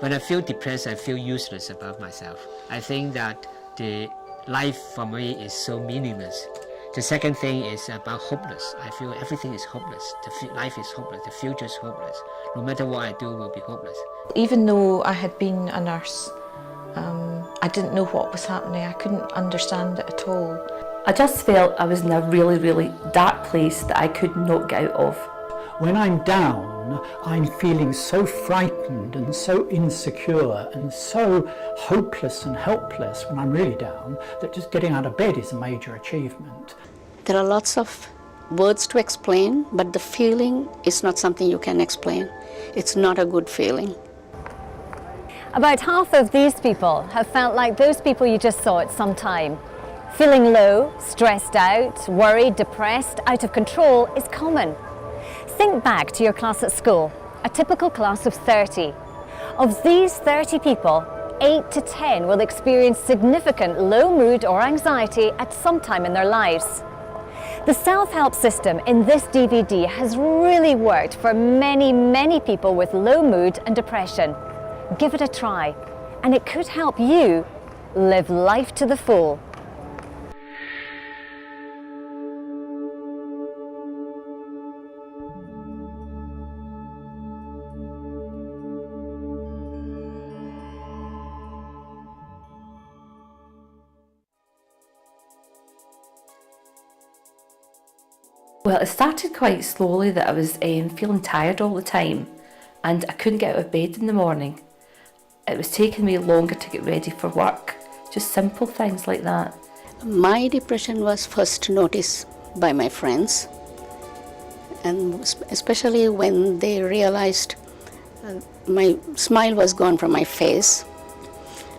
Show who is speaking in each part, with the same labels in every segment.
Speaker 1: When I feel depressed, I feel useless about myself. I think that the life for me is so meaningless. The second thing is about hopeless. I feel everything is hopeless. Life is hopeless. The future is hopeless. No matter what I do, will be hopeless.
Speaker 2: Even though I had been a nurse, I didn't know what was happening. I couldn't understand it at all.
Speaker 3: I just felt I was in a really, really dark place that I could not get out of.
Speaker 4: When I'm down, I'm feeling so frightened and so insecure and so hopeless and helpless when I'm really down that just getting out of bed is a major achievement.
Speaker 5: There are lots of words to explain, but the feeling is not something you can explain. It's not a good feeling.
Speaker 6: About half of these people have felt like those people you just saw at some time. Feeling low, stressed out, worried, depressed, out of control is common. Think back to your class at school, a typical class of 30. Of these 30 people, 8 to 10 will experience significant low mood or anxiety at some time in their lives. The self-help system in this DVD has really worked for many, many people with low mood and depression. Give it a try, and it could help you live life to the full.
Speaker 3: Well, it started quite slowly that I was feeling tired all the time and I couldn't get out of bed in the morning. It was taking me longer to get ready for work, just simple things like that.
Speaker 5: My depression was first noticed by my friends, and especially when they realized my smile was gone from my face,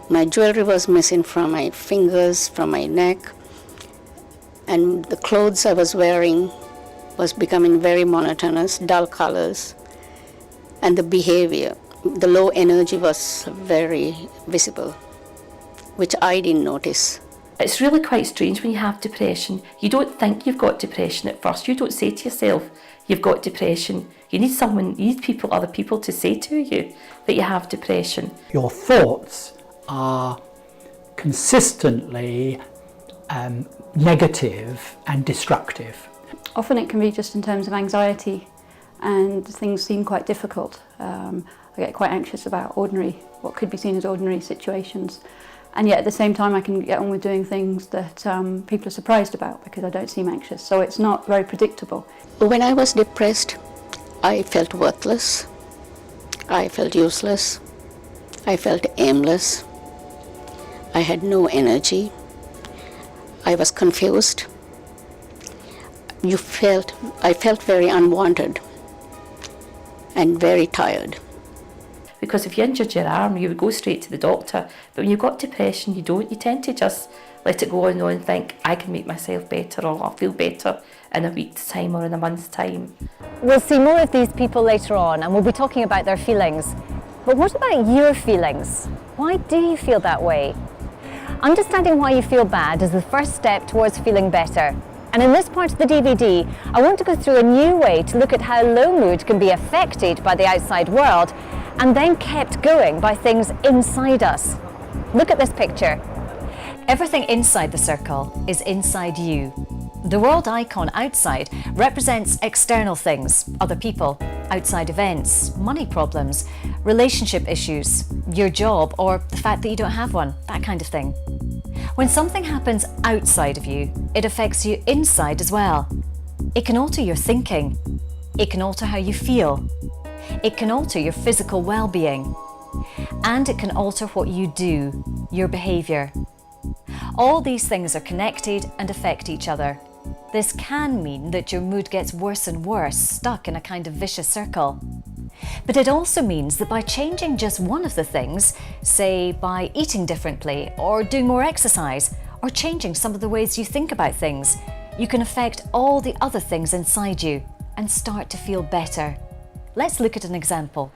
Speaker 5: my jewelry was missing from my fingers, from my neck, and the clothes I was wearing was becoming very monotonous, dull colors, and the behavior, the low energy was very visible, which I didn't notice.
Speaker 3: It's really quite strange when you have depression. You don't think you've got depression at first. You don't say to yourself, you've got depression. You need other people to say to you that you have depression.
Speaker 4: Your thoughts are consistently negative and destructive.
Speaker 7: Often it can be just in terms of anxiety and things seem quite difficult. I get quite anxious about what could be seen as ordinary situations. And yet at the same time I can get on with doing things that people are surprised about because I don't seem anxious. So it's not very predictable.
Speaker 5: When I was depressed, I felt worthless. I felt useless. I felt aimless. I had no energy. I was confused. I felt very unwanted and very tired.
Speaker 3: Because if you injured your arm, you would go straight to the doctor. But when you've got depression, you don't. You tend to just let it go on and think, I can make myself better, or I'll feel better in a week's time or in a month's time.
Speaker 6: We'll see more of these people later on, and we'll be talking about their feelings. But what about your feelings? Why do you feel that way? Understanding why you feel bad is the first step towards feeling better. And in this part of the DVD, I want to go through a new way to look at how low mood can be affected by the outside world and then kept going by things inside us. Look at this picture. Everything inside the circle is inside you. The world icon outside represents external things, other people, outside events, money problems, relationship issues, your job, or the fact that you don't have one, that kind of thing. When something happens outside of you, it affects you inside as well. It can alter your thinking. It can alter how you feel. It can alter your physical well-being. And it can alter what you do, your behaviour. All these things are connected and affect each other. This can mean that your mood gets worse and worse, stuck in a kind of vicious circle. But it also means that by changing just one of the things, say by eating differently or doing more exercise or changing some of the ways you think about things, you can affect all the other things inside you and start to feel better. Let's look at an example.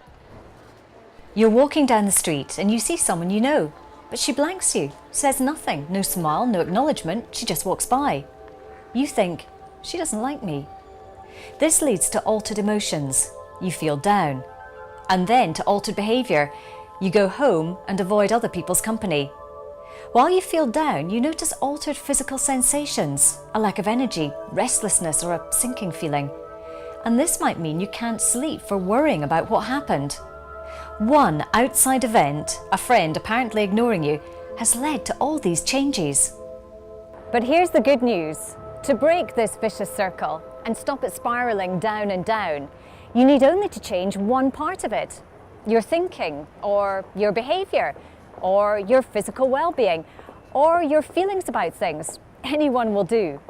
Speaker 6: You're walking down the street and you see someone you know, but she blanks you, says nothing, no smile, no acknowledgement, she just walks by. You think, she doesn't like me. This leads to altered emotions. You feel down. And then to altered behaviour. You go home and avoid other people's company. While you feel down, you notice altered physical sensations, a lack of energy, restlessness, or a sinking feeling. And this might mean you can't sleep for worrying about what happened. One outside event, a friend apparently ignoring you, has led to all these changes. But here's the good news. To break this vicious circle and stop it spiralling down and down, you need only to change one part of it. Your thinking, or your behaviour, or your physical well-being, or your feelings about things. Anyone will do.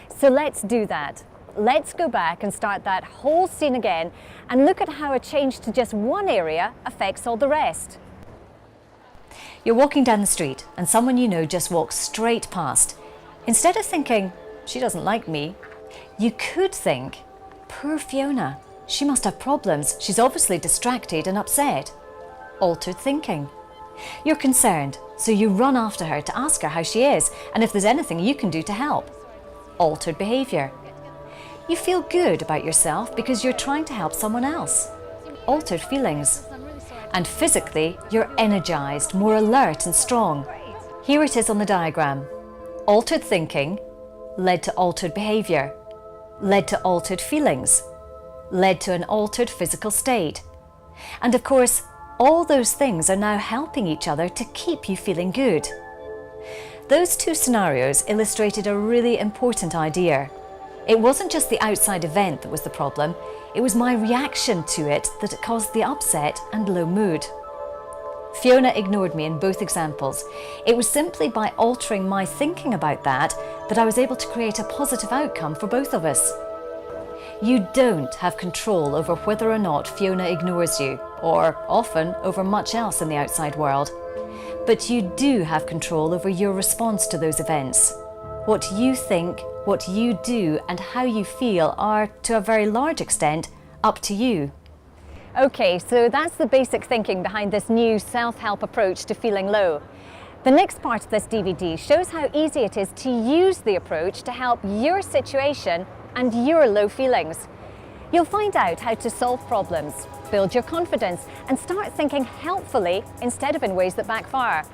Speaker 6: So let's do that. Let's go back and start that whole scene again and look at how a change to just one area affects all the rest. You're walking down the street and someone you know just walks straight past. Instead of thinking, she doesn't like me, you could think, poor Fiona, she must have problems. She's obviously distracted and upset. Altered thinking. You're concerned, so you run after her to ask her how she is and if there's anything you can do to help. Altered behaviour. You feel good about yourself because you're trying to help someone else. Altered feelings. And physically, you're energised, more alert and strong. Here it is on the diagram. Altered thinking led to altered behaviour, led to altered feelings, led to an altered physical state. And of course, all those things are now helping each other to keep you feeling good. Those two scenarios illustrated a really important idea. It wasn't just the outside event that was the problem, it was my reaction to it that caused the upset and low mood. Fiona ignored me in both examples. It was simply by altering my thinking about that I was able to create a positive outcome for both of us. You don't have control over whether or not Fiona ignores you, or often over much else in the outside world. But you do have control over your response to those events. What you think, what you do, and how you feel are, to a very large extent, up to you. Okay, so that's the basic thinking behind this new self-help approach to feeling low. The next part of this DVD shows how easy it is to use the approach to help your situation and your low feelings. You'll find out how to solve problems, build your confidence, and start thinking helpfully instead of in ways that backfire.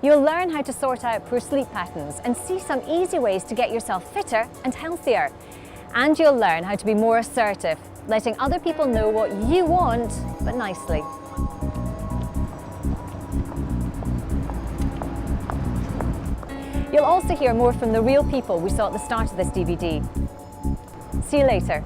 Speaker 6: You'll learn how to sort out poor sleep patterns and see some easy ways to get yourself fitter and healthier. And you'll learn how to be more assertive, letting other people know what you want, but nicely. You'll also hear more from the real people we saw at the start of this DVD. See you later.